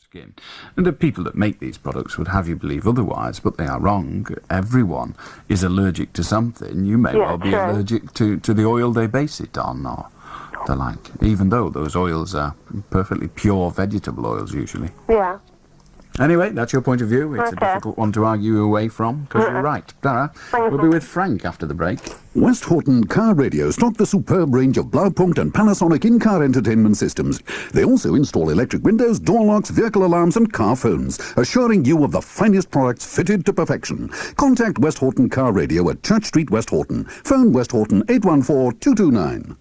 skin. And the people that make these products would have you believe otherwise, but they are wrong. Everyone is allergic to something. You may well be allergic to the oil they base it on, or the like, even though those oils are perfectly pure vegetable oils usually. Yeah. Anyway, that's your point of view. It's a difficult one to argue away from, because you're right. Dara, we'll be with Frank after the break. West Horton Car Radio stock the superb range of Blaupunkt and Panasonic in-car entertainment systems. They also install electric windows, door locks, vehicle alarms and car phones, assuring you of the finest products fitted to perfection. Contact West Horton Car Radio at Church Street, West Horton. Phone West Horton 814-229.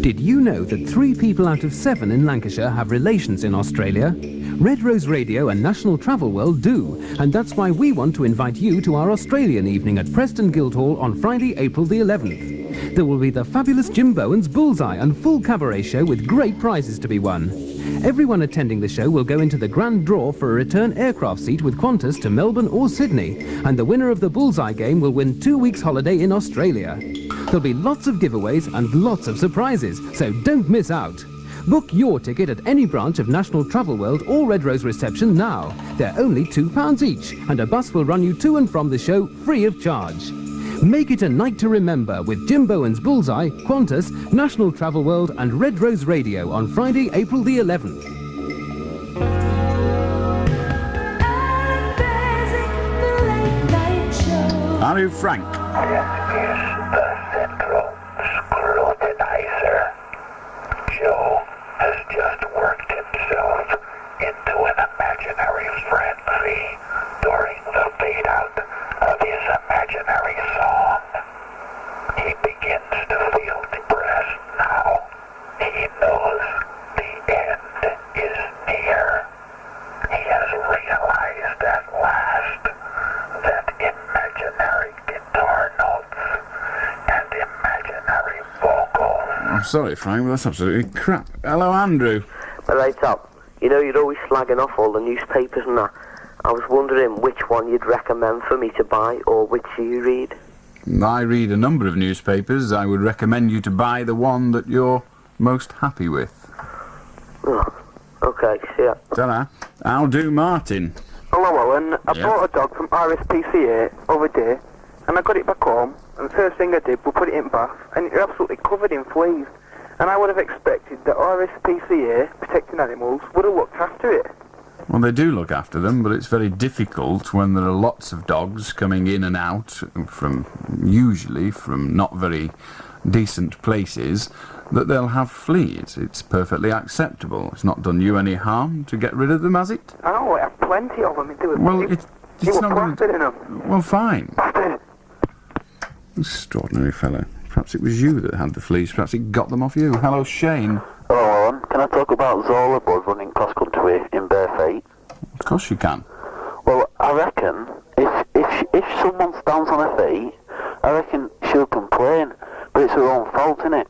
Did you know that 3 people out of 7 in Lancashire have relations in Australia? Red Rose Radio and National Travel World do, and that's why we want to invite you to our Australian evening at Preston Guildhall on Friday, April the 11th. There will be the fabulous Jim Bowen's Bullseye and full cabaret show with great prizes to be won. Everyone attending the show will go into the grand draw for a return aircraft seat with Qantas to Melbourne or Sydney, and the winner of the Bullseye game will win 2 weeks holiday in Australia. There'll be lots of giveaways and lots of surprises, so don't miss out. Book your ticket at any branch of National Travel World or Red Rose Reception now. They're only £2 each, and a bus will run you to and from the show free of charge. Make it a night to remember with Jim Bowen's Bullseye, Qantas, National Travel World and Red Rose Radio on Friday, April the 11th. Are you Frank? Just worked himself into an imaginary frenzy during the fade out of his imaginary song. He begins to feel depressed now. He knows the end is near. He has realized at last that imaginary guitar notes and imaginary vocals. I'm sorry, Frank, but that's absolutely crap. Hello, Andrew. Well, right, Tom. You know, you're always slagging off all the newspapers and that. I was wondering which one you'd recommend for me to buy, or which you read. I read a number of newspapers. I would recommend you to buy the one that you're most happy with. Oh, okay, see ya. Ta-da. I'll do Martin. Hello, Alan. I bought a dog from RSPCA over there, and I got it back home, and the first thing I did was put it in bath, and it's absolutely covered in fleas. And I would have expected that RSPCA, protecting animals, would have looked after it. Well, they do look after them, but it's very difficult when there are lots of dogs coming in and out usually from not very decent places, that they'll have fleas. It's perfectly acceptable. It's not done you any harm to get rid of them, has it? I know, I have plenty of them. It's not plastered in them. Well, fine. Plastered. Extraordinary fellow. Perhaps it was you that had the fleas. Perhaps it got them off you. Hello, Shane. Hello, Alan. Can I talk about Zola Bud running cross-country in bare feet? Of course you can. Well, I reckon if someone stands on her feet, I reckon she'll complain, but it's her own fault, innit?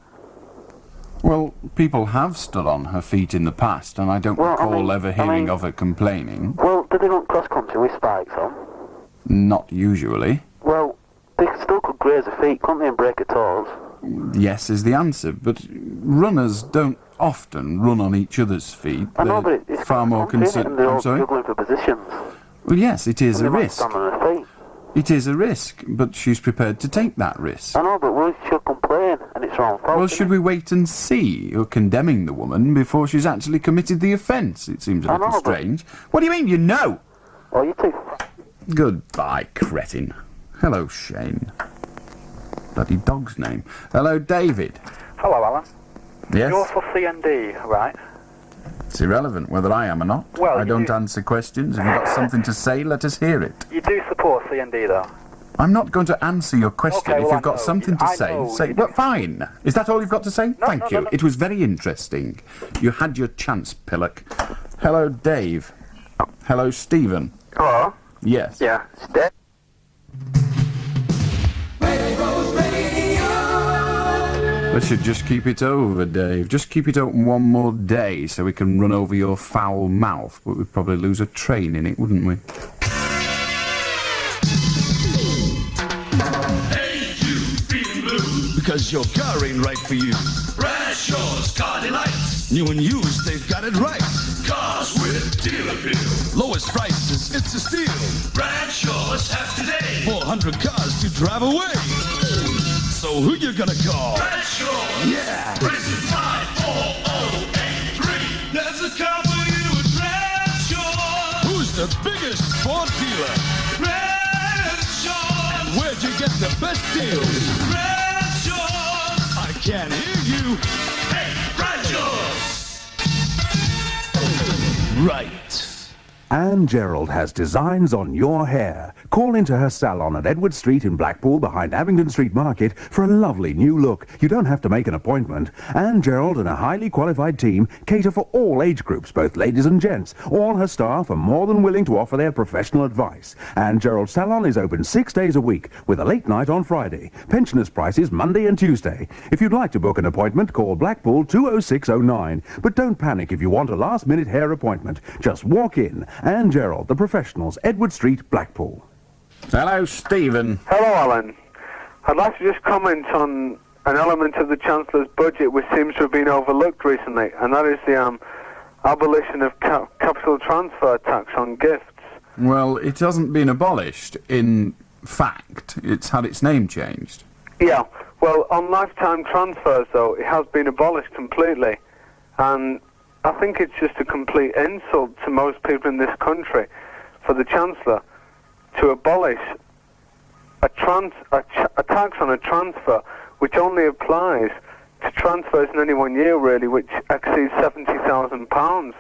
Well, people have stood on her feet in the past, and I don't recall ever hearing of her complaining. Well, do they run cross-country with spikes on? Not usually. Well, they still could graze her feet, couldn't they, and break her toes? Yes is the answer, but runners don't often run on each other's feet. I know, but it's far more concerned. They're all juggling for positions. Well, yes, it is a risk. Stand on her feet. It is a risk, but she's prepared to take that risk. I know, but she'll complain, and it's her own fault. Well, should we wait and see you're condemning the woman before she's actually committed the offence? It seems a little strange. What do you mean, you know? Oh, you too. Goodbye, cretin. Hello, Shane. Bloody dog's name. Hello, David. Hello, Alan. Yes? You're for C&D, right? It's irrelevant whether I am or not. Well, I don't answer questions. If you've got something to say, let us hear it. You do support C&D, though? I'm not going to answer your question. Okay, if you've got something to say, say... Well, fine. Is that all you've got to say? No, Thank you. It was very interesting. You had your chance, Pillock. Hello, Dave. Hello, Stephen. Hello? Yes. Yeah, it's Dave. Let's just keep it over, Dave. Just keep it open one more day so we can run over your foul mouth, but we'd probably lose a train in it, wouldn't we? Hey, you feeling blue? Because your car ain't right for you. Brashaw's Car Delights. New and used, they've got it right. Cars with dealer bill. Lowest prices, it's a steal. Bradshaw's have today. 400 cars to drive away. So who you gonna call? Bradshaw. Yeah. Prison 54083. There's a car for you at Bradshaw. Who's the biggest Ford dealer? Bradshaw. And where'd you get the best deals? Bradshaw. I can't hear you. Hey, Bradshaw's. Right. Anne Gerald has designs on your hair. Call into her salon at Edward Street in Blackpool behind Abingdon Street Market for a lovely new look. You don't have to make an appointment. Anne Gerald and a highly qualified team cater for all age groups, both ladies and gents. All her staff are more than willing to offer their professional advice. Anne Gerald's salon is open 6 days a week with a late night on Friday. Pensioners' prices Monday and Tuesday. If you'd like to book an appointment, call Blackpool 20609. But don't panic if you want a last-minute hair appointment. Just walk in. Anne Gerald, the professionals, Edward Street, Blackpool. Hello, Stephen. Hello, Alan. I'd like to just comment on an element of the Chancellor's budget which seems to have been overlooked recently, and that is the abolition of capital transfer tax on gifts. Well, it hasn't been abolished. In fact, it's had its name changed. Yeah, well, on lifetime transfers, though, it has been abolished completely, and I think it's just a complete insult to most people in this country for the Chancellor to abolish a tax on a transfer which only applies to transfers in any 1 year, really, which exceeds £70,000,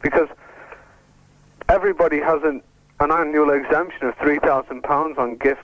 because everybody has an annual exemption of £3,000 on gifts,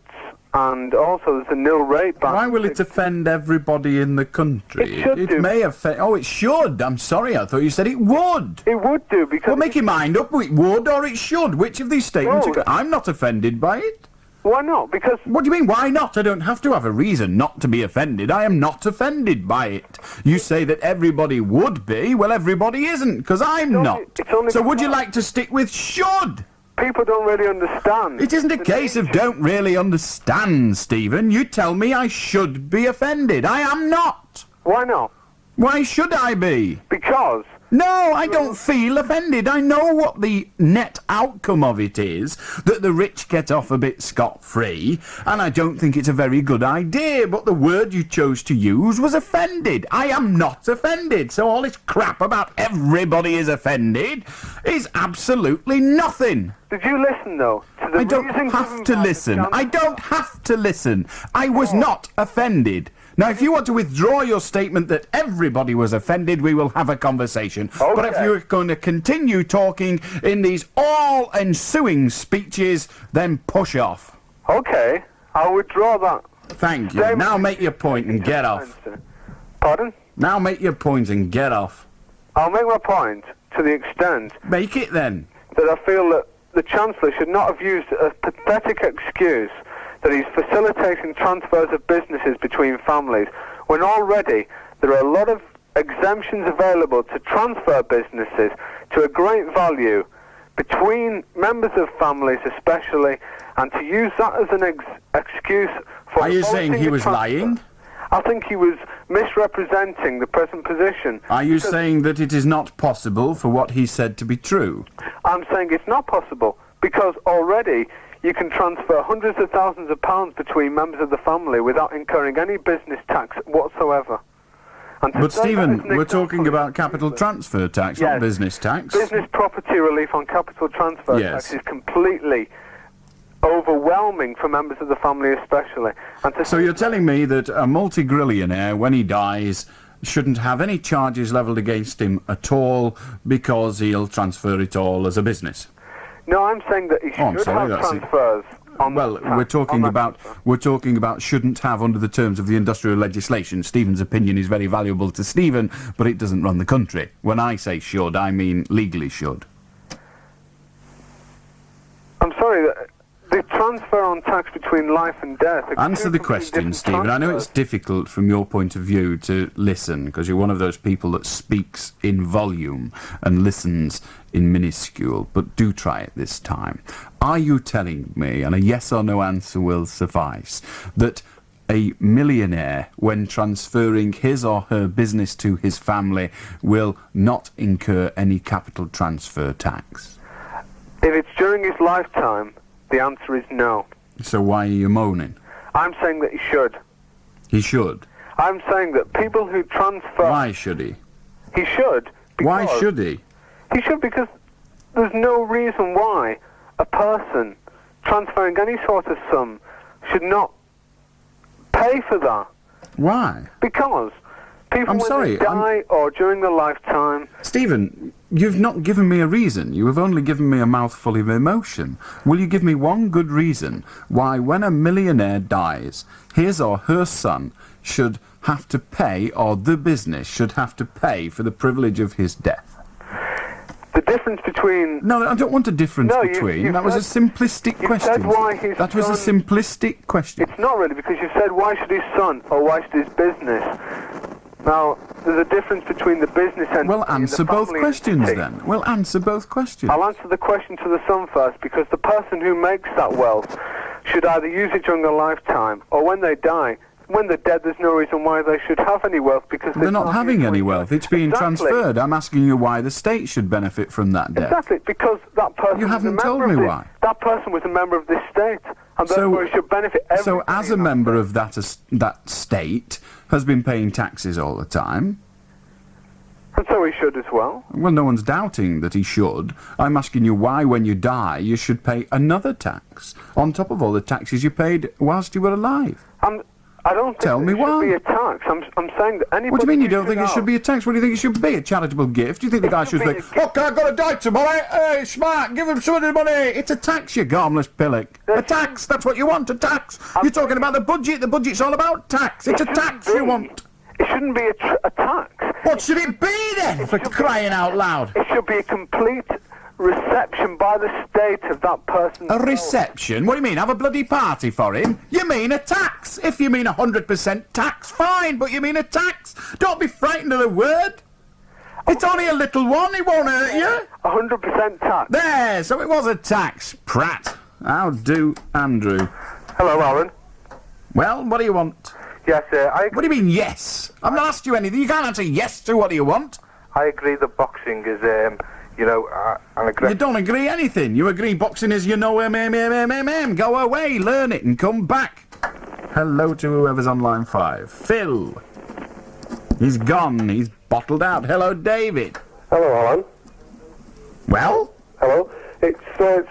and also there's a nil rate ban. Why will it offend everybody in the country? It should do. May offend... Oh, it should. I'm sorry, I thought you said it would. It would do, because... Well, make your mind up. It would or it should. Which of these statements... No. I'm not offended by it. Why not? Because... What do you mean, why not? I don't have to have a reason not to be offended. I am not offended by it. You say that everybody would be. Well, everybody isn't, because I'm not. So would you like to stick with should? People don't really understand. It isn't a case of don't really understand, Stephen. You tell me I should be offended. I am not. Why not? Why should I be? Because... No, I don't feel offended. I know what the net outcome of it is, that the rich get off a bit scot-free, and I don't think it's a very good idea, but the word you chose to use was offended. I am not offended, so all this crap about everybody is offended is absolutely nothing. Did you listen, though, to the I don't reason have given to by the listen. Chancellor? I don't have to listen. I was not offended. Now, if you want to withdraw your statement that everybody was offended, we will have a conversation. Okay. But if you're going to continue talking in these all-ensuing speeches, then push off. Okay, I'll withdraw that. Thank you. Now make your point and get off. Pardon? Now make your point and get off. I'll make my point to the extent Make it then. that I feel that the Chancellor should not have used a pathetic excuse that he's facilitating transfers of businesses between families, when already there are a lot of exemptions available to transfer businesses to a great value between members of families especially, and to use that as an excuse for... Are you saying he abolishing the was transfer. lying? I think he was misrepresenting the present position. Are you saying that it is not possible for what he said to be true? I'm saying it's not possible, because already you can transfer hundreds of thousands of pounds between members of the family without incurring any business tax whatsoever. And to But say that Stephen, as an we're example talking is about capital ridiculous. transfer tax, Yes. not business tax. Business property relief on capital transfer Yes. tax is completely overwhelming for members of the family especially. And to So you're telling me that a multi-grillionaire, when he dies, shouldn't have any charges levelled against him at all because he'll transfer it all as a business? No, I'm saying that he I'm should sorry, have that's it. transfers. On Well, that we're talking on that about shouldn't have under the terms of the industrial legislation. Stephen's opinion is very valuable to Stephen, but it doesn't run the country. When I say should, I mean legally should. I'm sorry, the transfer on tax between life and death... are Answer two the completely question, different Stephen. I know it's transfers. difficult from your point of view to listen, because you're one of those people that speaks in volume and listens in minuscule, but do try it this time. Are you telling me, and a yes or no answer will suffice, that a millionaire, when transferring his or her business to his family, will not incur any capital transfer tax? If it's during his lifetime, the answer is no. So why are you moaning? I'm saying that he should. He should. I'm saying that people who transfer... Why should he? He should. Why should he? He should because there's no reason why a person transferring any sort of sum should not pay for that. Why? Because people, I'm when sorry, they die or during their lifetime... Stephen, you've not given me a reason. You have only given me a mouthful of emotion. Will you give me one good reason why, when a millionaire dies, his or her son should have to pay, or the business should have to pay for the privilege of his death? The difference between... No, I don't want a difference between. That was a simplistic question. Said why his that was a simplistic question. It's not really, because you said why should his son or why should his business. Now, there's a difference between the business entity. Well, answer both questions then. Well, answer both questions. I'll answer the question to the son first, because the person who makes that wealth should either use it during their lifetime or when they die. When they're dead, there's no reason why they should have any wealth, because they're not having any wealth. It's being transferred. I'm asking you why the state should benefit from that debt. Exactly, because that person... You haven't told me why. That person was a member of this state, and therefore it should benefit everybody. So, as a member of that state, has been paying taxes all the time. And so he should as well. Well, no one's doubting that he should. I'm asking you why, when you die, you should pay another tax on top of all the taxes you paid whilst you were alive. I don't think it should be a tax. I'm saying that anybody... What do you mean you don't think it should be a tax? What do you think it should be? A charitable gift? Do you think the guy should say, "Look, I've got to die tomorrow. Hey, smart, give him some of the money." It's a tax, you harmless pillock. A tax. That's what you want, a tax. You're talking about the budget. The budget's all about tax. It's a tax you want. It shouldn't be a tax. What should it be then, for crying out loud? It should be a complete reception by the state of that person. A reception? What do you mean? Have a bloody party for him? You mean a tax? If you mean 100% tax, fine, but you mean a tax. Don't be frightened of the word. It's only a little one, it won't hurt you. 100% tax. There, so it was a tax, prat. How do, Andrew? Hello, Alan. Well, what do you want? Yes, What do you mean, yes? I've not asked you anything. You can't answer yes to what do you want. I agree that boxing is, an aggressive... You don't agree anything. You agree boxing is, Go away, learn it, and come back. Hello to whoever's on line 5. Phil. He's gone. He's bottled out. Hello, David. Hello, Alan. Well? Hello. It's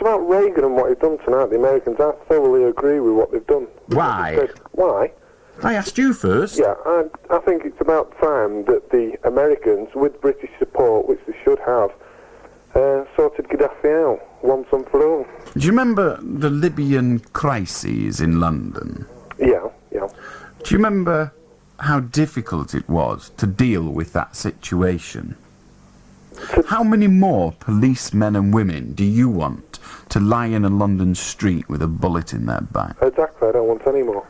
about Reagan and what he's done tonight. The Americans, I thoroughly agree with what they've done. Why? Why? I asked you first. Yeah, I think it's about time that the Americans, with British support, which they should have, sorted Gaddafi out once and for all. Do you remember the Libyan crises in London? Yeah. Do you remember how difficult it was to deal with that situation? How many more policemen and women do you want to lie in a London street with a bullet in their back? Exactly, I don't want any more.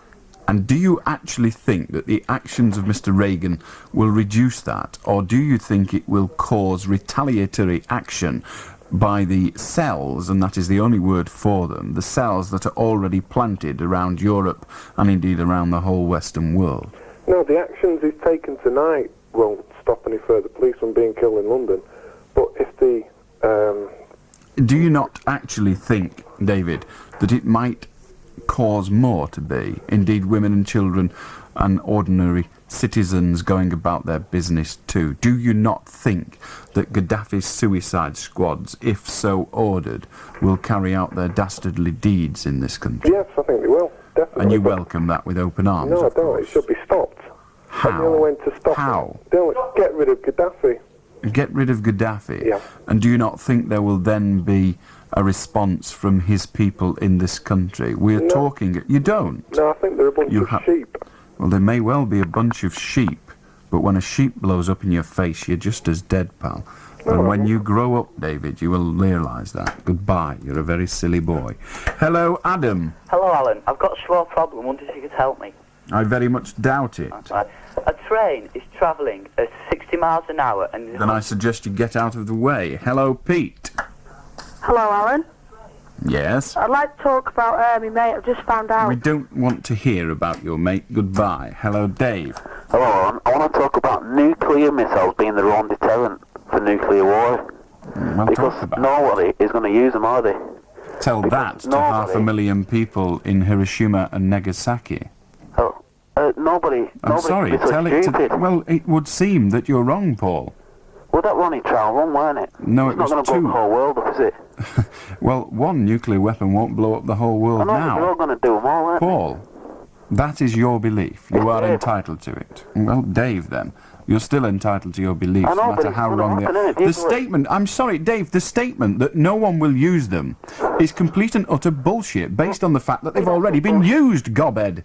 And do you actually think that the actions of Mr. Reagan will reduce that, or do you think it will cause retaliatory action by the cells, and that is the only word for them, the cells that are already planted around Europe and indeed around the whole Western world? No, the actions he's taken tonight won't stop any further policemen being killed in London. But if the... Do you not actually think, David, that it might cause more to be, indeed women and children and ordinary citizens going about their business too? Do you not think that Gaddafi's suicide squads, if so ordered, will carry out their dastardly deeds in this country? Yes, I think they will, definitely. And you welcome that with open arms? No, I don't. It should be stopped. How? That's the only way to stop How? it. Don't get rid of Gaddafi. Get rid of Gaddafi? Yeah. And do you not think there will then be a response from his people in this country? We're talking... You don't? No, I think they're a bunch of sheep. Well, there may well be a bunch of sheep, but when a sheep blows up in your face, you're just as dead, pal. And when you grow up, David, you will realise that. Goodbye. You're a very silly boy. Hello, Adam. Hello, Alan. I've got a small problem. Wonder if you could help me. I very much doubt it. Right. A train is travelling at 60 miles an hour and... Then I suggest you get out of the way. Hello, Pete. Hello, Alan. Yes? I'd like to talk about my mate. I've just found out. We don't want to hear about your mate. Goodbye. Hello, Dave. Hello, Alan. I want to talk about nuclear missiles being the wrong deterrent for nuclear war. Well, because talk about nobody is going to use them, are they? Tell that to 500,000 people in Hiroshima and Nagasaki. Nobody. I'm sorry, can be so tell it stupid. to... Well, it would seem that you're wrong, Paul. Well, that was only trial one, weren't it? No, it's it was not going to blow two. the whole world up, is it? Well, one nuclear weapon won't blow up the whole world I know, now. they're all going to do them all, aren't Paul, that is your belief. You are entitled to it. Well, Dave, then. You're still entitled to your beliefs, I know, no but matter it's how gonna wrong happen, they are. innit? The statement, I'm sorry, Dave, the statement that no one will use them is complete and utter bullshit based on the fact that they've already been used, gobhead.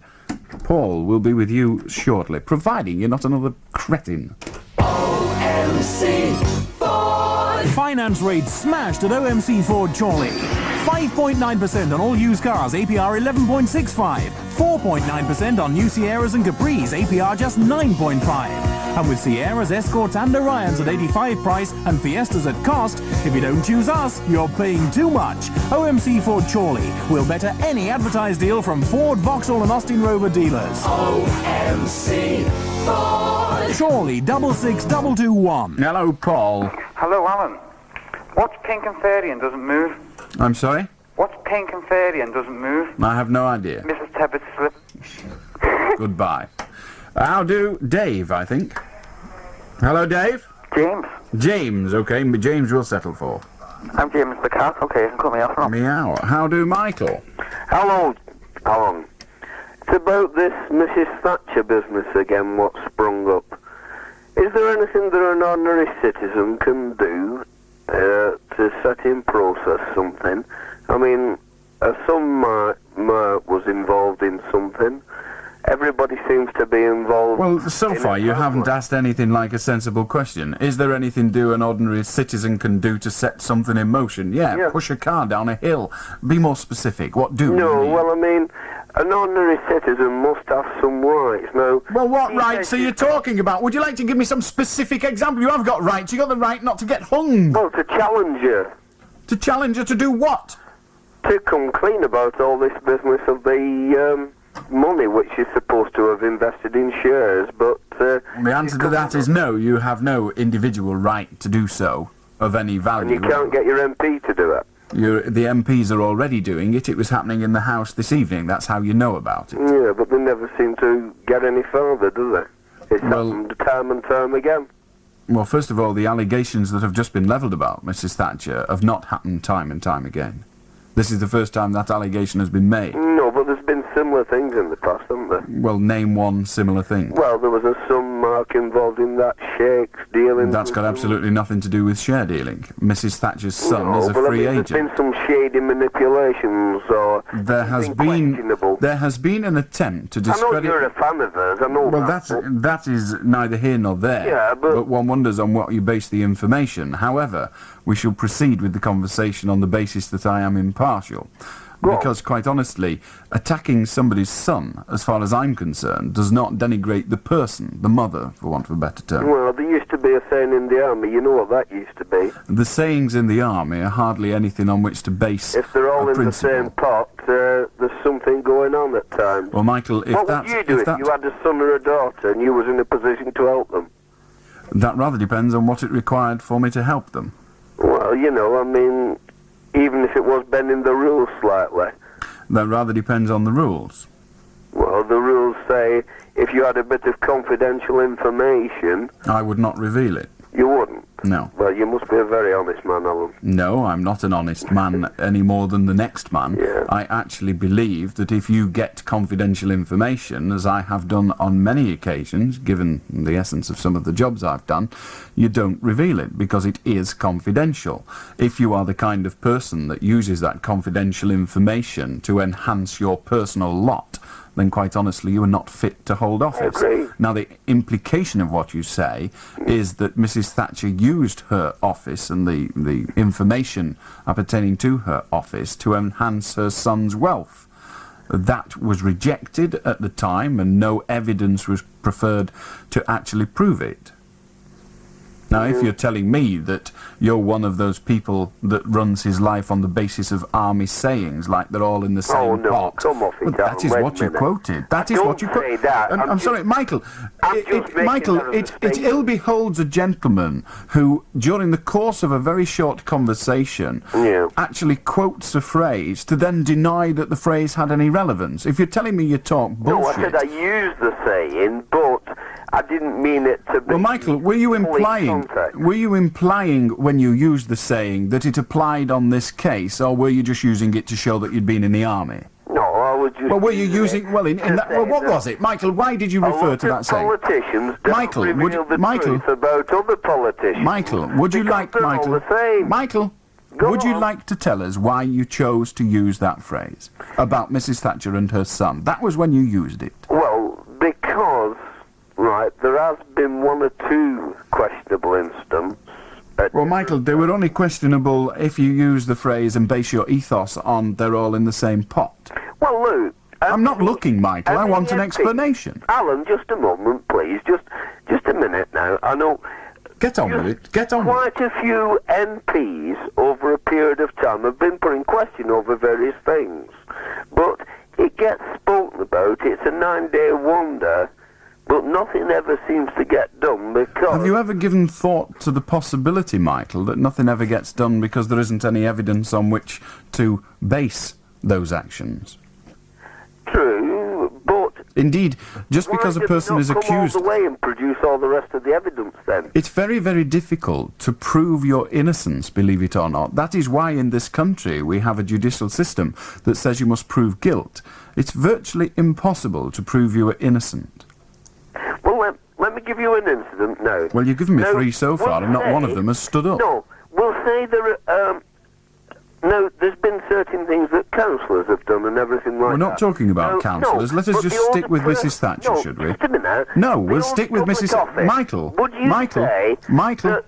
Paul will be with you shortly, providing you're not another cretin. OMC Ford. Finance rates smashed at OMC Ford Chorley. 5.9% on all used cars, APR 11.65. 4.9% on new Sierras and Capris, APR just 9.5. And with Sierras, Escorts and Orions at 85 price and Fiestas at cost, if you don't choose us, you're paying too much. OMC Ford Chorley will better any advertised deal from Ford, Vauxhall and Austin Rover dealers. OMC Ford. Chorley 66221. Hello, Paul. Hello, Alan. What's pink and fairy and doesn't move? I'm sorry? What's pink and fairy and doesn't move? I have no idea. Mrs. Tebbett's slip. Goodbye. How do Dave, I think. Hello, Dave? James. James, okay. James will settle for. I'm James the cat. Okay, you can call me after him. Meow. How do Michael? Hello, Alan. It's about this Mrs. Thatcher business again, what sprung up. Is there anything that an ordinary citizen can do to set in process something? I mean, her son was involved in something. Everybody seems to be involved. Well, so far you haven't asked anything like a sensible question. Is there anything an ordinary citizen can do to set something in motion? Yeah, push a car down a hill. Be more specific. What do you mean? Well, I mean, an ordinary citizen must have some rights. Now, well, what rights are you talking about? Would you like to give me some specific example? You have got rights. You got the right not to get hung. Well, to challenge you. To challenge her to do what? To come clean about all this business of the money which is supposed to have invested in shares, but... the answer to that is no. You have no individual right to do so of any value. And you can't get your MP to do it. The MPs are already doing it. It was happening in the House this evening. That's how you know about it. Yeah, but they never seem to get any further, do they? It's happened time and time again. Well, first of all, the allegations that have just been levelled about Mrs. Thatcher have not happened time and time again. This is the first time that allegation has been made. No, but there's been similar things in the past, haven't there? Well, name one similar thing. Well, there was a son Mark involved in that shakes dealing. That's got absolutely nothing to do with share dealing. Mrs. Thatcher's son is a free agent. There's been some shady manipulations or there has been an attempt to discredit... I know you're a fan of hers, I know well, that is neither here nor there. Yeah, but one wonders on what you base the information. However, we shall proceed with the conversation on the basis that I am impartial. Because, quite honestly, attacking somebody's son, as far as I'm concerned, does not denigrate the person, the mother, for want of a better term. Well, there used to be a saying in the army, you know what that used to be. The sayings in the army are hardly anything on which to base if they're all a in principle. the same pot, there's something going on at times. Well, Michael, if what that's... would you do if you had a son or a daughter and you was in a position to help them? That rather depends on what it required for me to help them. Well, you know, I mean, even if it was bending the rules slightly. That rather depends on the rules. Well, the rules say if you had a bit of confidential information... I would not reveal it. You wouldn't? No. Well, you must be a very honest man, Alan. No, I'm not an honest man any more than the next man. Yeah. I actually believe that if you get confidential information, as I have done on many occasions, given the essence of some of the jobs I've done, you don't reveal it because it is confidential. If you are the kind of person that uses that confidential information to enhance your personal lot, then quite honestly you are not fit to hold office. I agree. Now the implication of what you say is that Mrs. Thatcher used her office and the information appertaining to her office to enhance her son's wealth. That was rejected at the time and no evidence was preferred to actually prove it. Now, if you're telling me that you're one of those people that runs his life on the basis of army sayings, like they're all in the same pot... come off it, well, that is what you quoted. That is what you quoted. I'm sorry, Michael. It ill beholds a gentleman who, during the course of a very short conversation, actually quotes a phrase to then deny that the phrase had any relevance. If you're telling me you talk bullshit... No, I said I used the saying, but I didn't mean it to be... Well, Michael, were you implying when you used the saying that it applied on this case, or were you just using it to show that you'd been in the army? No, I was just... Well, were you using... Well, in that... Well, what was it? Michael, why did you refer to that saying? Politicians don't reveal the truth about other politicians. Michael, would you like... Michael, would you like to tell us why you chose to use that phrase about Mrs. Thatcher and her son? That was when you used it. Well, because... Right, there has been one or two questionable instances. Well, Michael, they were only questionable if you use the phrase and base your ethos on they're all in the same pot. Well, Lou... I'm not looking, Michael. I want an explanation. Alan, just a moment, please. Just a minute now. I know... Get on with it. Get on with it. Quite a few MPs over a period of time have been put in question over various things. But it gets spoken about. It's a 9-day wonder... But nothing ever seems to get done because... Have you ever given thought to the possibility, Michael, that nothing ever gets done because there isn't any evidence on which to base those actions? True, but... Indeed, just because a person is accused... Come all the way and produce all the rest of the evidence, then? It's very, very difficult to prove your innocence, believe it or not. That is why in this country we have a judicial system that says you must prove guilt. It's virtually impossible to prove you are innocent. Well, let me give you an incident now. Well, you've given me three so far, and not one of them has stood up. No, we'll say there are... No, there's been certain things that councillors have done and everything like that. We're not talking about councillors. Let us just stick with Mrs. Thatcher, should we? Just a minute. No, we'll stick with Mrs. Michael. Would you say... Michael.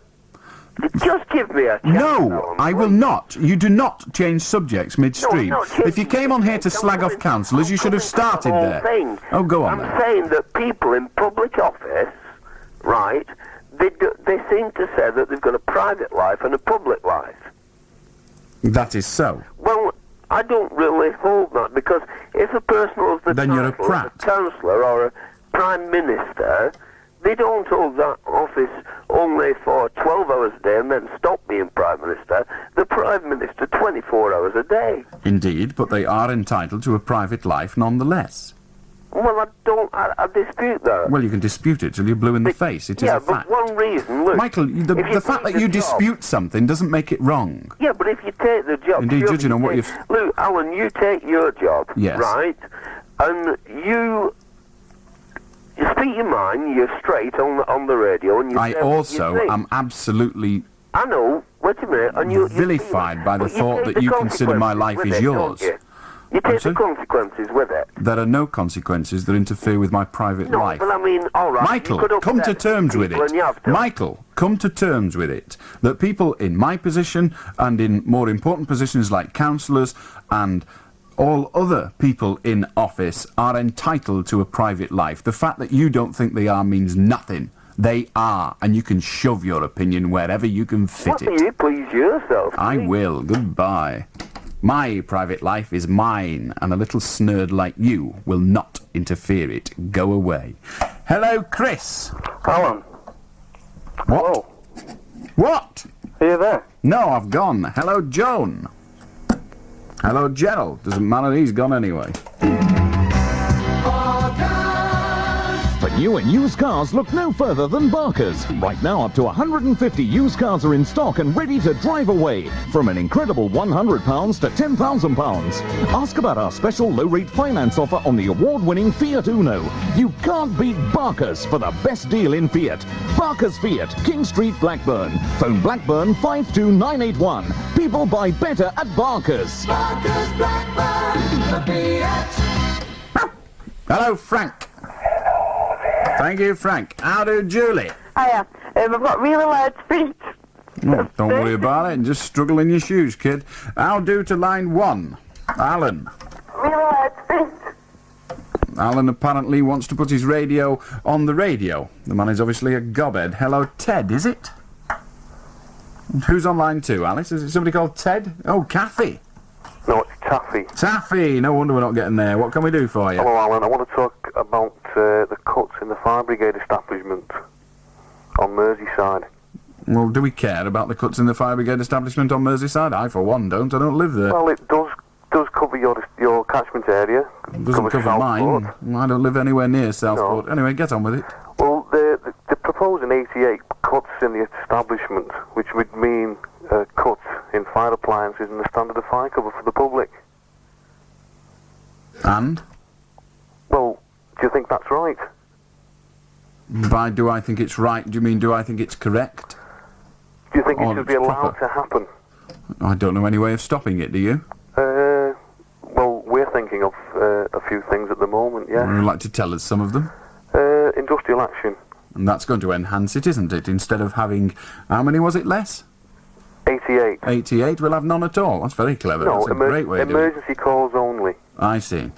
Just give me a chance. No, I will not. You do not change subjects midstream. If you came on here to slag off councillors, you should have started there. Oh, go on then. I'm saying that people in public office, right, they seem to say that they've got a private life and a public life. That is so. Well, I don't really hold that, because if a person holds the then you're a title prat. of a councillor or a prime minister, they don't hold that office only for 12 hours a day and then stop being Prime Minister. The Prime Minister 24 hours a day. Indeed, but they are entitled to a private life nonetheless. Well, I dispute that. Well, you can dispute it till you're blue in the face. It is a fact. Yeah, but one reason, look... Michael, the fact that you dispute something doesn't make it wrong. Yeah, but if you take the job... Indeed, judging on what you've... Look, Alan, you take your job, yes, right, and you speak your mind, you're straight on the radio, and you I also am absolutely... I know, wait a minute, and you... vilified by the thought that you consider my life is yours. You take the consequences with it. There are no consequences that interfere with my private life. No, but I mean, all right... Michael, come to terms with it. Michael, come to terms with it. That people in my position and in more important positions like councillors and all other people in office are entitled to a private life. The fact that you don't think they are means nothing. They are, and you can shove your opinion wherever you can fit it. What do you please yourself? I will. Goodbye. My private life is mine, and a little snurd like you will not interfere it. Go away. Hello, Chris. Alan. What? Hello. What? Are you there? No, I've gone. Hello, Joan. Hello, Gerald. Doesn't matter, he's gone anyway. For new and used cars, look no further than Barker's. Right now, up to 150 used cars are in stock and ready to drive away. From an incredible £100 to £10,000. Ask about our special low-rate finance offer on the award-winning Fiat Uno. You can't beat Barker's for the best deal in Fiat. Barker's Fiat, King Street, Blackburn. Phone Blackburn 52981. People buy better at Barker's. Barker's Blackburn, the Fiat. Hello, Frank. Thank you, Frank. How do Julie? Hiya. I've got really loud feet. Oh, don't worry about it. Just struggle in your shoes, kid. How do to line 1? Alan. Really loud feet. Alan apparently wants to put his radio on the radio. The man is obviously a gobhead. Hello, Ted, is it? Who's on line 2, Alice? Is it somebody called Ted? Oh, Kathy. No, it's Taffy. Taffy! No wonder we're not getting there. What can we do for you? Hello, Alan. I want to talk about the cuts in the fire brigade establishment on Merseyside. Well, do we care about the cuts in the fire brigade establishment on Merseyside? I, for one, don't. I don't live there. Well, it does cover your catchment area. It doesn't cover mine. I don't live anywhere near Southport. No. Anyway, get on with it. Well, they're proposing 88 cuts in the establishment, which would mean cuts in fire appliances and the standard of fire cover for the public. And? Well, do you think that's right? By do I think it's right, do you mean do I think it's correct? Do you think it should be allowed to happen? I don't know any way of stopping it, do you? Well, we're thinking of a few things at the moment, yeah. Would you like to tell us some of them? Industrial action. And that's going to enhance it, isn't it? Instead of having... How many was it less? 88. 88? We'll have none at all. That's very clever. No, That's a great way of doing it. Emergency calls only. I see.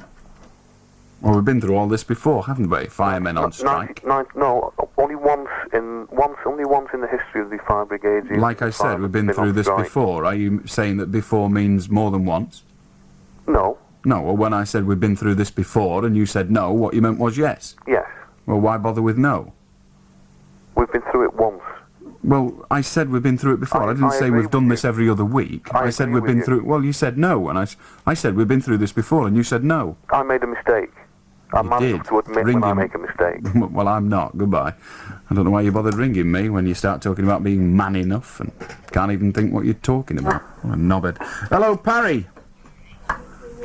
Well, we've been through all this before, haven't we? Firemen on strike. No, only once in the history of the fire brigades. Like I said, we've been through this before. Are you saying that before means more than once? No. No, well, when I said we've been through this before and you said no, what you meant was yes. Yes. Well, why bother with no? We've been through it once. Well, I said we've been through it before. I didn't say we've done this every other week. I said we've been through... Well, you said no, and I said we've been through this before, and you said no. I made a mistake. I'm man enough to admit when I make a mistake. Well, I'm not. Goodbye. I don't know why you bothered ringing me when you start talking about being man enough and can't even think what you're talking about. What a knobhead. Hello, Parry.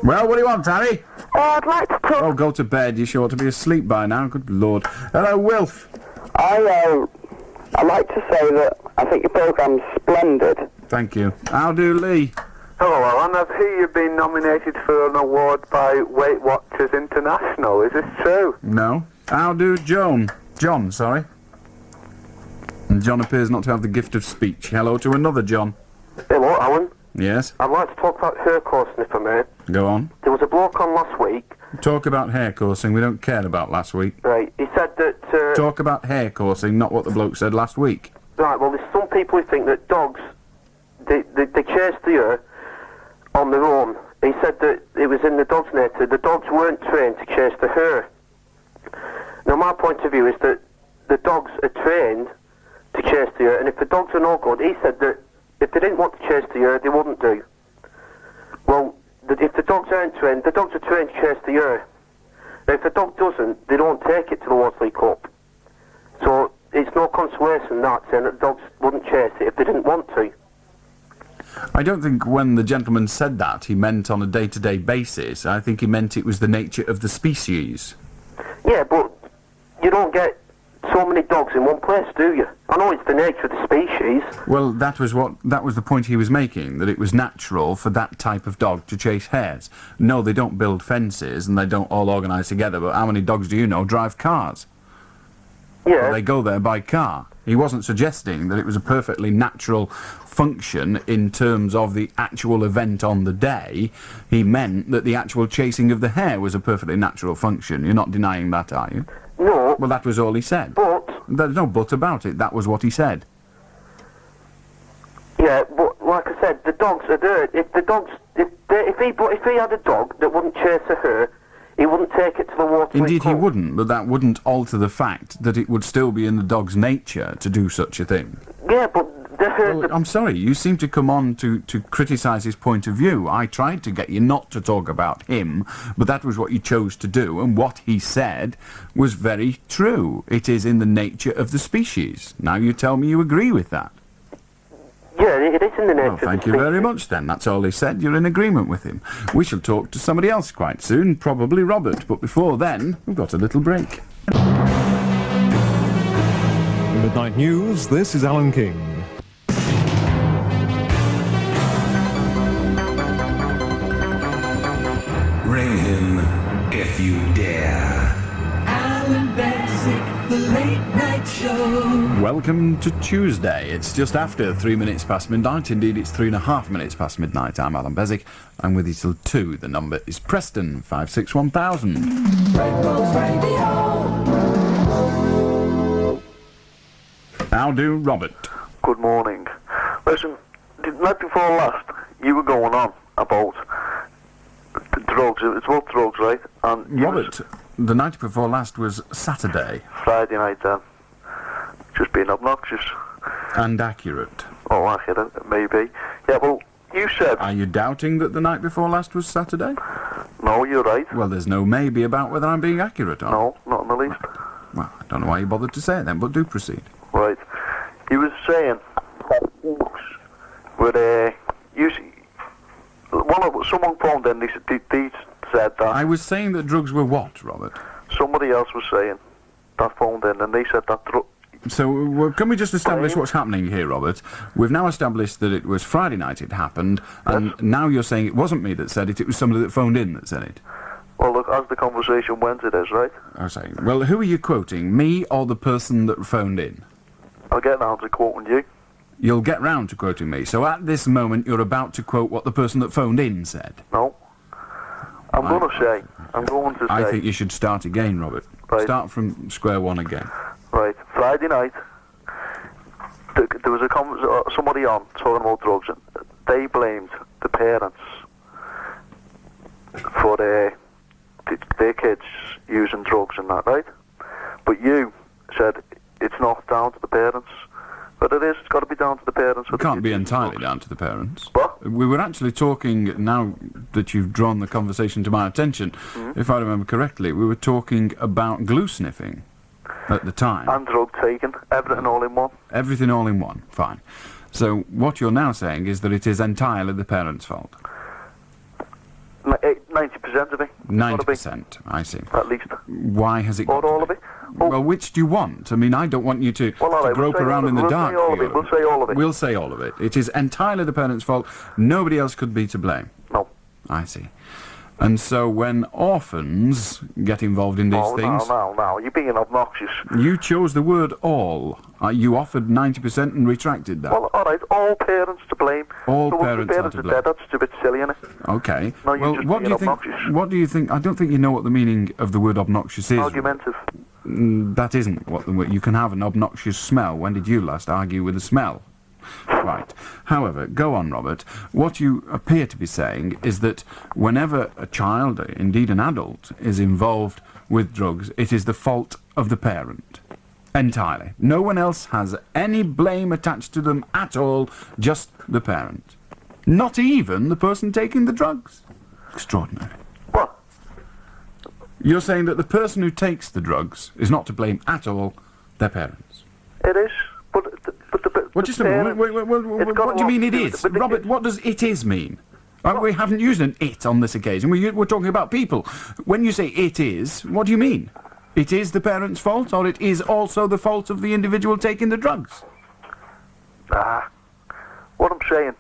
Well, what do you want, Harry? I'd like to talk... Oh, go to bed. You sure ought to be asleep by now. Good Lord. Hello, Wilf. I'd like to say that I think your programme's splendid. Thank you. How do, Lee? Hello, Alan. I've heard you've been nominated for an award by Weight Watchers International. Is this true? No. How do, John? John, sorry. And John appears not to have the gift of speech. Hello to another John. Hello, Alan. Yes? I'd like to talk about hair coursing, if I may. Go on. There was a bloke on last week. Talk about hair coursing. We don't care about last week. Right. He said that... Talk about hair coursing, not what the bloke said last week. Right, well, there's some people who think that dogs, they chase the hair on their own. He said that it was in the dog's nature. The dogs weren't trained to chase the hare. Now, my point of view is that the dogs are trained to chase the hare, and if the dogs are no good, he said that if they didn't want to chase the hare, they wouldn't do. Well, if the dogs aren't trained, the dogs are trained to chase the hare. Now, if the dog doesn't, they don't take it to the Worsley Cup. So it's no consolation that saying that the dogs wouldn't chase it if they didn't want to. I don't think when the gentleman said that he meant on a day-to-day basis. I think he meant it was the nature of the species. Yeah, but you don't get so many dogs in one place, do you? I know it's the nature of the species. Well, that was the point he was making, that it was natural for that type of dog to chase hares. No, they don't build fences and they don't all organise together, but how many dogs do you know drive cars? Yeah. Well, they go there by car. He wasn't suggesting that it was a perfectly natural function in terms of the actual event on the day. He meant that the actual chasing of the hare was a perfectly natural function. You're not denying that, are you? No. Well, that was all he said. But... There's no but about it. That was what he said. Yeah, but like I said, the dogs are there. If the dogs... If he had a dog that wouldn't chase a hare, he wouldn't take it to the water. Indeed he wouldn't, but that wouldn't alter the fact that it would still be in the dog's nature to do such a thing. Yeah, but... Well, I'm sorry, you seem to come on to criticise his point of view. I tried to get you not to talk about him, but that was what you chose to do, and what he said was very true. It is in the nature of the species. Now you tell me you agree with that. Yeah, it is in the nature of the species. Well, thank you very much then. That's all he said. You're in agreement with him. We shall talk to somebody else quite soon, probably Robert, but before then, we've got a little break. Midnight News, this is Alan King. Ring him if you dare. Allan Beswick, the late night show. Welcome to Tuesday. It's just after 3 minutes past midnight. Indeed, it's 3.5 minutes past midnight. I'm Allan Beswick. I'm with you till 2. The number is Preston 561,000. Rainbow's Radio. How do, Robert? Good morning. Listen, the night before last, you were going on about the drugs. It's about drugs, right? And Robert, the night before last was Saturday. Friday night, then. Just being obnoxious. And accurate. Oh, accurate, maybe. Yeah, well, you said... Are you doubting that the night before last was Saturday? No, you're right. Well, there's no maybe about whether I'm being accurate or not. No, not in the least. Well, I don't know why you bothered to say it then, but do proceed. Right. You were saying that drugs were, someone phoned in, they said that... I was saying that drugs were what, Robert? Somebody else was saying that phoned in, and they said that So, can we just establish what's happening here, Robert? We've now established that it was Friday night it happened, and now you're saying it wasn't me that said it, it was somebody that phoned in that said it. Well, look, as the conversation went, it is, right? I say, well, who are you quoting, me or the person that phoned in? I'll get round to quoting you. You'll get round to quoting me, so at this moment you're about to quote what the person that phoned in said. No. I'm going to say... I think you should start again, Robert. Right. Start from square one again. Right. Friday night, there was somebody on talking about drugs, and they blamed the parents for their kids using drugs and that, right? But you said it's not down to the parents. But it is, it's got to be down to the parents. It can't be entirely down to the parents. What? We were actually talking, now that you've drawn the conversation to my attention, if I remember correctly, we were talking about glue sniffing at the time. And drug taking, everything all in one. Everything all in one, fine. So what you're now saying is that it is entirely the parents' fault. 90% of it. 90%, I see. At least. Why has it got all to of it? Well, which do you want? I mean, I don't want you to, grope around in the dark. We'll say all of it. We'll say all of it. It is entirely the parents' fault. Nobody else could be to blame. No. I see. And so when orphans get involved in these things... No, you're being obnoxious. You chose the word all. You offered 90% and retracted that. Well, all right, all parents to blame. All so parents are to blame. Dead, that's a bit silly, isn't it? Okay. No, well, just what do you think? obnoxious. What do you think? I don't think you know what the meaning of the word obnoxious is. Argumentative. That isn't what the word... You can have an obnoxious smell. When did you last argue with a smell? Right. However, go on, Robert. What you appear to be saying is that whenever a child, indeed an adult, is involved with drugs, it is the fault of the parent. Entirely. No one else has any blame attached to them at all, just the parent. Not even the person taking the drugs. Extraordinary. What? You're saying that the person who takes the drugs is not to blame at all, their parents. It is, but well, just a moment. What do you mean it is? Robert, what does it is mean? We haven't used an it on this occasion. We're talking about people. When you say it is, what do you mean? It is the parents' fault, or it is also the fault of the individual taking the drugs? What I'm saying...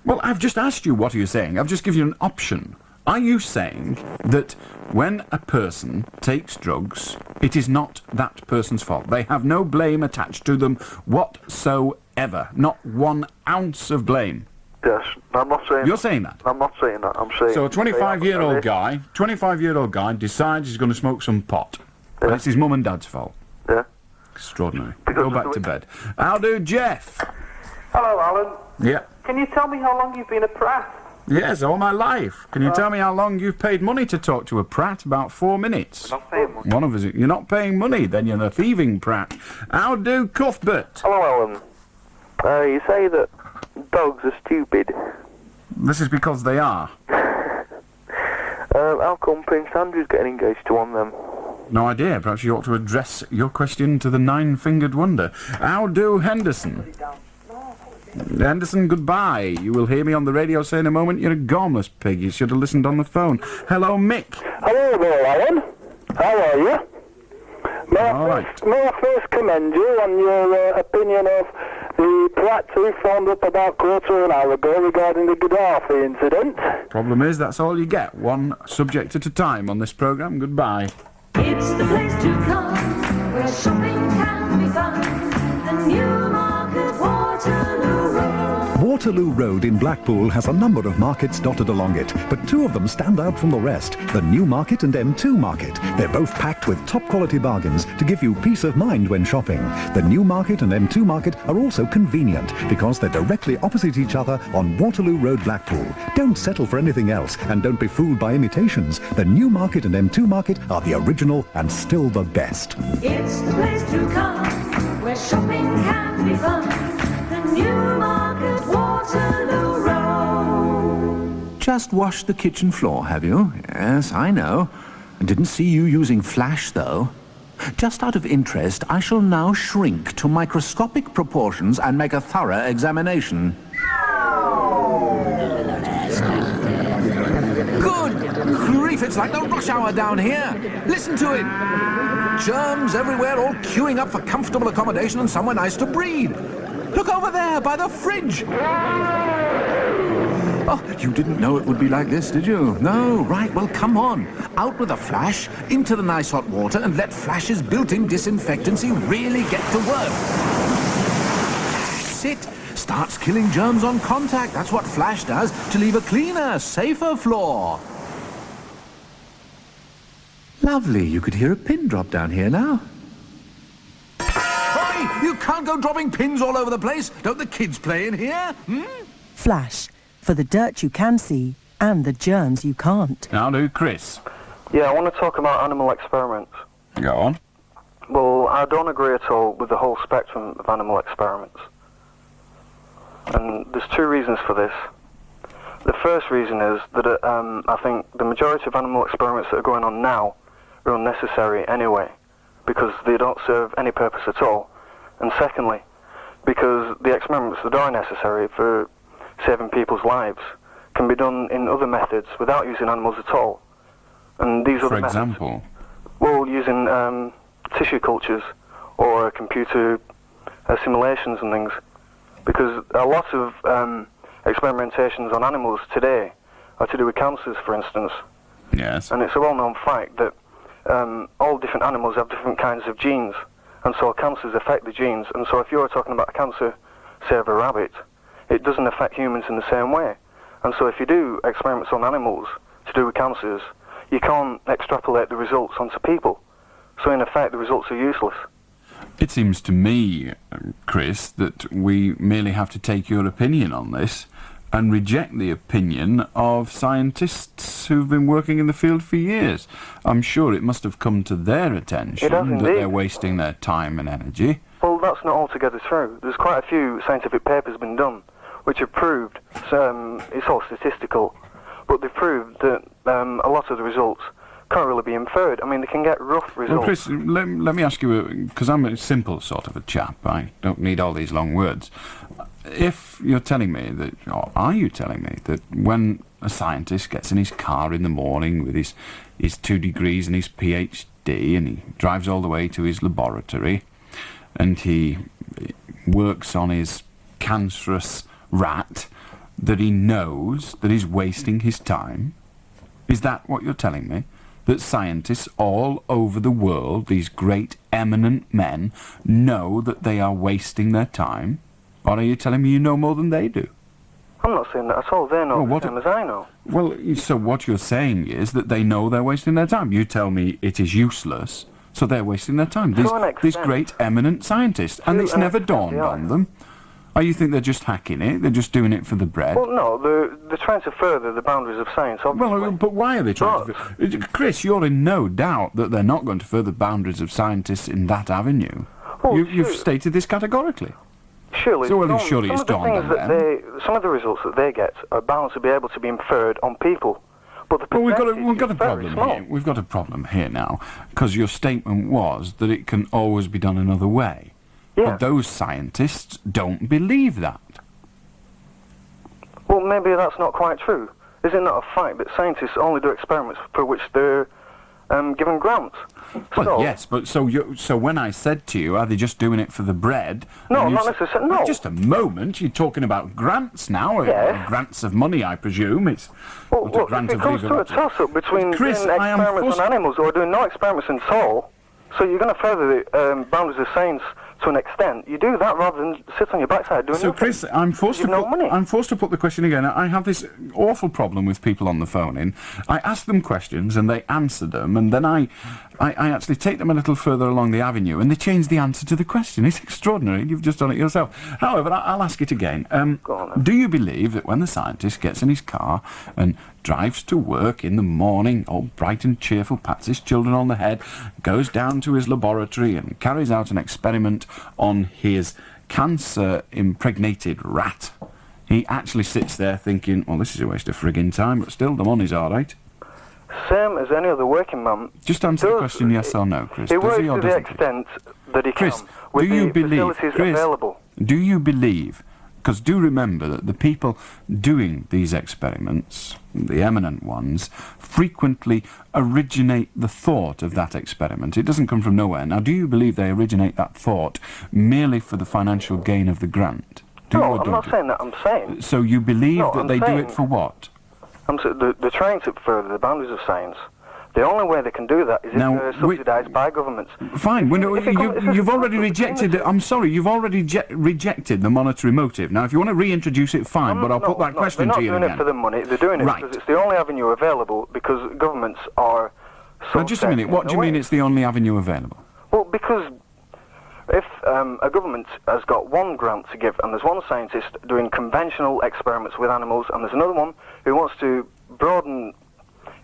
Well, I've just asked you what are you saying. I've just given you an option. Are you saying that when a person takes drugs, it is not that person's fault? They have no blame attached to them whatsoever. Not 1 ounce of blame. Yes, I'm not saying... You're saying that? I'm not saying that, I'm saying... So a 25-year-old guy decides he's going to smoke some pot. Yeah. And it's his mum and dad's fault. Yeah. Extraordinary. Go back to bed. How do, Jeff? Hello, Alan. Yeah. Can you tell me how long you've been a prat? Yes, all my life. Can you tell me how long you've paid money to talk to a prat? About 4 minutes. I'm not paying money. One of us, you're not paying money, then you're a thieving prat. How do, Cuthbert? Hello, Alan. You say that dogs are stupid. This is because they are. How come Prince Andrew's getting engaged to one of them? No idea. Perhaps you ought to address your question to the nine-fingered wonder. How do, Henderson? Henderson, goodbye. You will hear me on the radio say in a moment you're a gormless pig. You should have listened on the phone. Hello, Mick. Hello there, Alan. How are you? May I first commend you on your opinion of the prat who phoned up about a quarter of an hour ago regarding the Gaddafi incident. Problem is, that's all you get. One subject at a time on this programme. Goodbye. It's the place to come, where shopping can be found. The Newmarket Waterloo Road. Waterloo Road in Blackpool has a number of markets dotted along it, but two of them stand out from the rest, the New Market and M2 Market. They're both packed with top-quality bargains to give you peace of mind when shopping. The New Market and M2 Market are also convenient because they're directly opposite each other on Waterloo Road, Blackpool. Don't settle for anything else and don't be fooled by imitations. The New Market and M2 Market are the original and still the best. It's the place to come, where shopping can be fun. The New Market, Waterloo Road. Just washed the kitchen floor, have you? Yes, I know. I didn't see you using flash, though. Just out of interest, I shall now shrink to microscopic proportions and make a thorough examination. Good grief, it's like the rush hour down here. Listen to it. Germs everywhere, all queuing up for comfortable accommodation and somewhere nice to breed. Look over there, by the fridge. Oh, you didn't know it would be like this, did you? No, right, well, come on. Out with a flash, into the nice hot water, and let Flash's built-in disinfectancy really get to work. That's it. Starts killing germs on contact. That's what Flash does to leave a cleaner, safer floor. Lovely. You could hear a pin drop down here now. Hey, you can't go dropping pins all over the place. Don't the kids play in here? Flash, for the dirt you can see and the germs you can't. Now do Chris. Yeah, I want to talk about animal experiments. Go on. Well, I don't agree at all with the whole spectrum of animal experiments. And there's two reasons for this. The first reason is that I think the majority of animal experiments that are going on now are unnecessary anyway, because they don't serve any purpose at all. And secondly, because the experiments that are necessary for saving people's lives can be done in other methods without using animals at all. And these other methods... For example? Well, using tissue cultures or computer simulations and things. Because a lot of experimentations on animals today are to do with cancers, for instance. Yes. And it's a well-known fact that all different animals have different kinds of genes, and so cancers affect the genes. And so if you're talking about a cancer, say of a rabbit, it doesn't affect humans in the same way. And so if you do experiments on animals to do with cancers, you can't extrapolate the results onto people. So in effect, the results are useless. It seems to me, Chris, that we merely have to take your opinion on this and reject the opinion of scientists who've been working in the field for years. I'm sure it must have come to their attention that they're wasting their time and energy. Well, that's not altogether true. There's quite a few scientific papers been done which have proved, it's all statistical, but they've proved that a lot of the results can't really be inferred. I mean, they can get rough results. Well, Chris, let me ask you, because I'm a simple sort of a chap, I don't need all these long words. If you're telling me that, or are you telling me that when a scientist gets in his car in the morning with his 2 degrees and his PhD and he drives all the way to his laboratory and he works on his cancerous rat, that he knows that he's wasting his time? Is that what you're telling me? That scientists all over the world, these great eminent men, know that they are wasting their time? Or are you telling me you know more than they do? I'm not saying that at all. They know the same as I know. Well, so what you're saying is that they know they're wasting their time. You tell me it is useless, so they're wasting their time. These great eminent scientists, and it's never dawned on them. Oh, you think they're just hacking it? They're just doing it for the bread? Well, no, they're trying to further the boundaries of science, obviously. Well, but why are they trying to... Chris, you're in no doubt that they're not going to further boundaries of scientists in that avenue. Well, you've stated this categorically. Surely. So, surely it's dawned on them. Some of the results that they get are bound to be able to be inferred on people. But the we've got a problem here. We've got a problem here now, because your statement was that it can always be done another way. Yeah. But those scientists don't believe that. Well, maybe that's not quite true. Is it not a fact that scientists only do experiments for which they're given grants? Well, yes, but so when I said to you, are they just doing it for the bread? No, not necessarily. No. Just a moment. You're talking about grants now. Yes. Grants of money, I presume. It's well, look, if it comes to a toss-up between doing experiments on animals or doing no experiments at all, so you're going to further the boundaries of science to an extent. You do that rather than sit on your backside doing So, nothing. Chris, I'm forced to put the question again. I have this awful problem with people on the phone in. I ask them questions and they answer them, and then I actually take them a little further along the avenue and they change the answer to the question. It's extraordinary. You've just done it yourself. However, I'll ask it again. Do you believe that when the scientist gets in his car and drives to work in the morning, all bright and cheerful, pats his children on the head, goes down to his laboratory and carries out an experiment on his cancer-impregnated rat, he actually sits there thinking, well, this is a waste of frigging time, but still, the money's all right? Same as any other working man. Just answer the question yes or no, Chris. He Does works he or to the doesn't he? extent that he Chris, can, with do you the believe, facilities Chris, available. do you believe, because do remember that the people doing these experiments, the eminent ones, frequently originate the thought of that experiment. It doesn't come from nowhere. Now, do you believe they originate that thought merely for the financial gain of the grant? No, I'm not saying that. I'm saying... So you believe that they do it for what? They're trying to further the boundaries of science. The only way they can do that is if they're subsidised by governments. Fine. You've already rejected it. I'm sorry. You've already rejected the monetary motive. Now, if you want to reintroduce it, fine. But I'll put that question to you they're not doing again. it for the money. They're doing it because it's the only avenue available because governments are... Now, just a minute. What do you mean it's the only avenue available? Well, because if a government has got one grant to give and there's one scientist doing conventional experiments with animals and there's another one who wants to broaden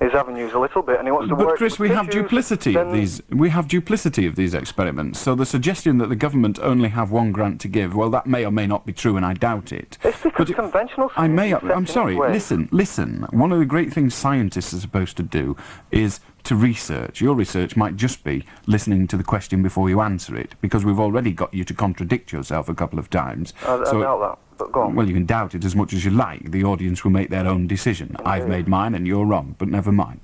his avenues a little bit and he wants to work... But Chris, we have tissues, duplicity of these. We have duplicity of these experiments. So the suggestion that the government only have one grant to give, well, that may or may not be true, and I doubt it. It's because conventional science I'm sorry. Listen. One of the great things scientists are supposed to do is to research. Your research might just be listening to the question before you answer it, because we've already got you to contradict yourself a couple of times. I doubt that. But go on. Well, you can doubt it as much as you like. The audience will make their own decision. I've made mine and you're wrong, but never mind.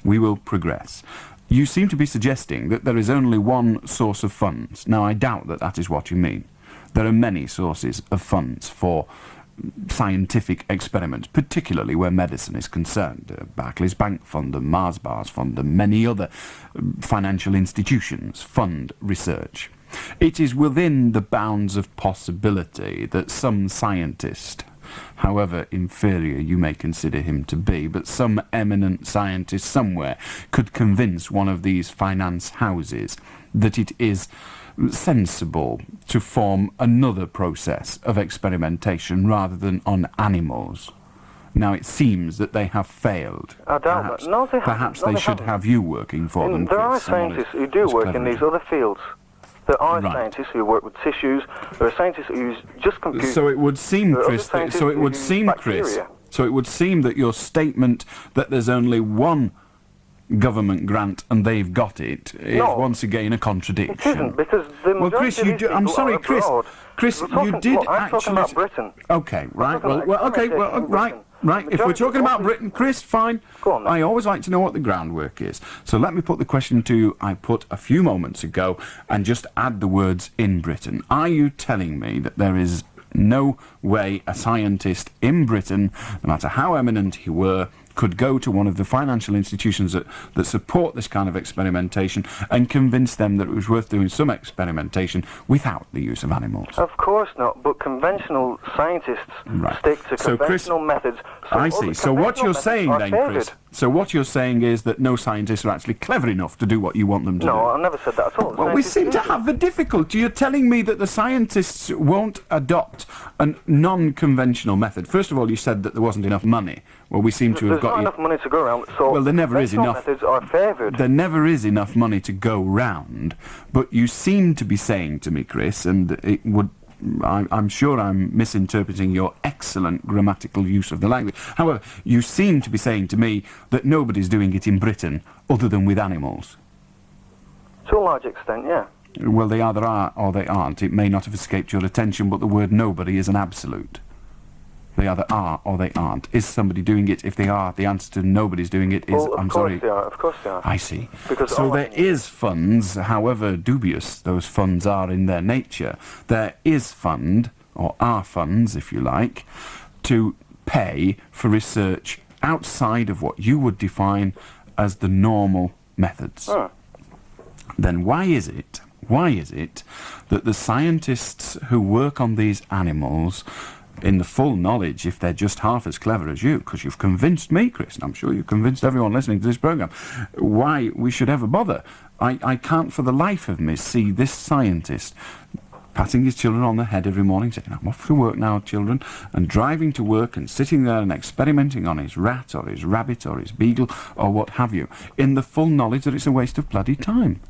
We will progress. You seem to be suggesting that there is only one source of funds. Now, I doubt that that is what you mean. There are many sources of funds for scientific experiments, particularly where medicine is concerned. Barclays Bank Fund, the Mars Bars Fund, and many other financial institutions fund research. It is within the bounds of possibility that some scientist, however inferior you may consider him to be, but some eminent scientist somewhere could convince one of these finance houses that it is sensible to form another process of experimentation rather than on animals. Now, it seems that they have failed. I doubt that. No, they haven't. Perhaps they should have you working for them. There are scientists who do work in these other fields. There are scientists who work with tissues. There are scientists who use just computers. So it would seem, Chris. So it would seem that your statement that there's only one government grant and they've got it is once again a contradiction. It isn't, because the majority of these I'm people sorry, are Chris. abroad. Chris, I'm talking about Britain. Okay, right. Right. If we're talking about Britain, Chris, fine. Go on, then. I always like to know what the groundwork is. So let me put the question to you I put a few moments ago and just add the words in Britain. Are you telling me that there is no way a scientist in Britain, no matter how eminent he were, could go to one of the financial institutions that support this kind of experimentation and convince them that it was worth doing some experimentation without the use of animals? Of course not, but conventional scientists stick to conventional methods. I see. So what you're saying then, Chris, so what you're saying is that no scientists are actually clever enough to do what you want them to do? No, I never said that at all. Well, we seem to have a difficulty. You're telling me that the scientists won't adopt a non-conventional method. First of all, you said that there wasn't enough money. Well, we seem to have got enough money to go around, so well, there never is enough. Methods are favoured. There never is enough money to go round. But you seem to be saying to me, Chris, and it would... I'm sure I'm misinterpreting your excellent grammatical use of the language. However, you seem to be saying to me that nobody's doing it in Britain other than with animals. To a large extent, yeah. Well, they either are or they aren't. It may not have escaped your attention, but the word nobody is an absolute. They either are or they aren't. Is somebody doing it? If they are, the answer to nobody's doing it is, I'm sorry. Of course they are. I see. Because so there is funds, however dubious those funds are in their nature, there is fund, or are funds, if you like, to pay for research outside of what you would define as the normal methods. Then why is it Why is it that the scientists who work on these animals, in the full knowledge, if they're just half as clever as you, because you've convinced me, Chris, and I'm sure you've convinced everyone listening to this programme, why we should ever bother? I can't for the life of me see this scientist patting his children on the head every morning, saying, I'm off to work now, children, and driving to work and sitting there and experimenting on his rat or his rabbit or his beagle or what have you, in the full knowledge that it's a waste of bloody time.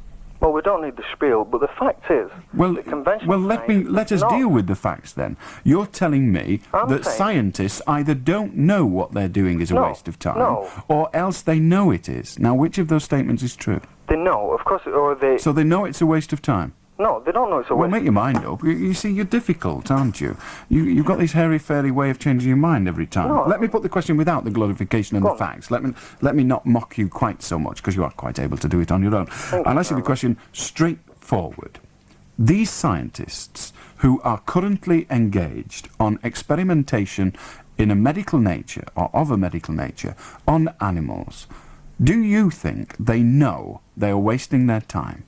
Well, we don't need the spiel, but the fact is, the conventional let us deal with the facts then. You're telling me that scientists either don't know what they're doing is a waste of time, or else they know it is. Now, which of those statements is true? They know, of course, or they... So they know it's a waste of time? No, they don't know it's a waste. Well, make your mind up. You see, you're difficult, aren't you? You've got this hairy-fairy way of changing your mind every time. No. Let me put the question without the glorification and the facts. Let me not mock you quite so much, because you are quite able to do it on your own. I'll ask you the question straightforward. These scientists who are currently engaged on experimentation in a medical nature, or of a medical nature, on animals, do you think they know they are wasting their time?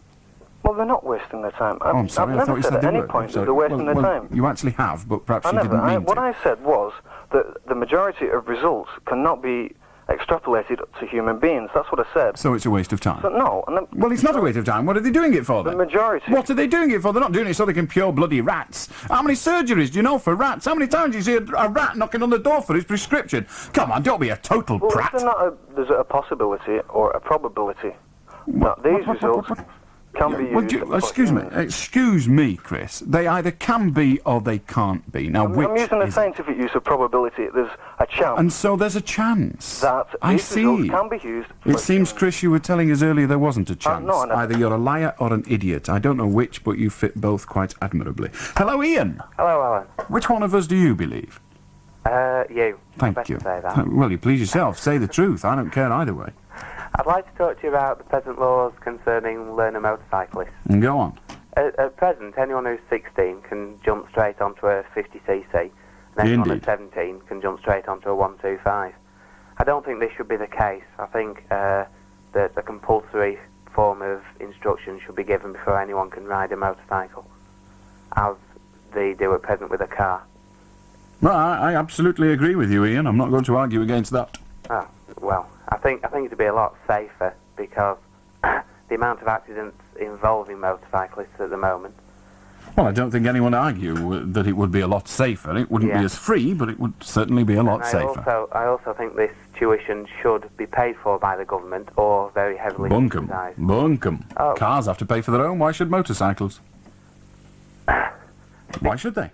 Well, they're not wasting their time. I'm sorry, I've I thought never you said said at they any were. point that they're wasting their time. You actually have, but perhaps you didn't mean What to. I said was that the majority of results cannot be extrapolated to human beings. That's what I said. So it's a waste of time? So, no. Well, it's not a waste of time. What are they doing it for, then? The majority. What are they doing it for? They're not doing it so they can cure bloody rats. How many surgeries do you know for rats? How many times do you see a rat knocking on the door for his prescription? Come on, don't be a total prat. There's a possibility or a probability that these results can be used. Excuse me, Chris. They either can be or they can't be. Now, I'm using a scientific use of probability. There's a chance. And so there's a chance. That these results can be used. It seems, Chris, you were telling us earlier there wasn't a chance. No, either you're a liar or an idiot. I don't know which, but you fit both quite admirably. Hello, Ian. Hello, Alan. Which one of us do you believe? You. Thank you. Say that. Well, you please yourself. Say the truth. I don't care either way. I'd like to talk to you about the present laws concerning learner motorcyclists. Go on. At present, anyone who's 16 can jump straight onto a 50cc, and anyone at 17 can jump straight onto a 125. I don't think this should be the case. I think that a compulsory form of instruction should be given before anyone can ride a motorcycle, as they do at present with a car. Well, I absolutely agree with you, Ian. I'm not going to argue against that. Oh, well, I think it'd be a lot safer because the amount of accidents involving motorcyclists at the moment. Well, I don't think anyone would argue that it would be a lot safer. It wouldn't be as free, but it would certainly be a lot safer. I also think this tuition should be paid for by the government or very heavily subsidised. Bunkum. Cars have to pay for their own. Why should motorcycles? Why should they?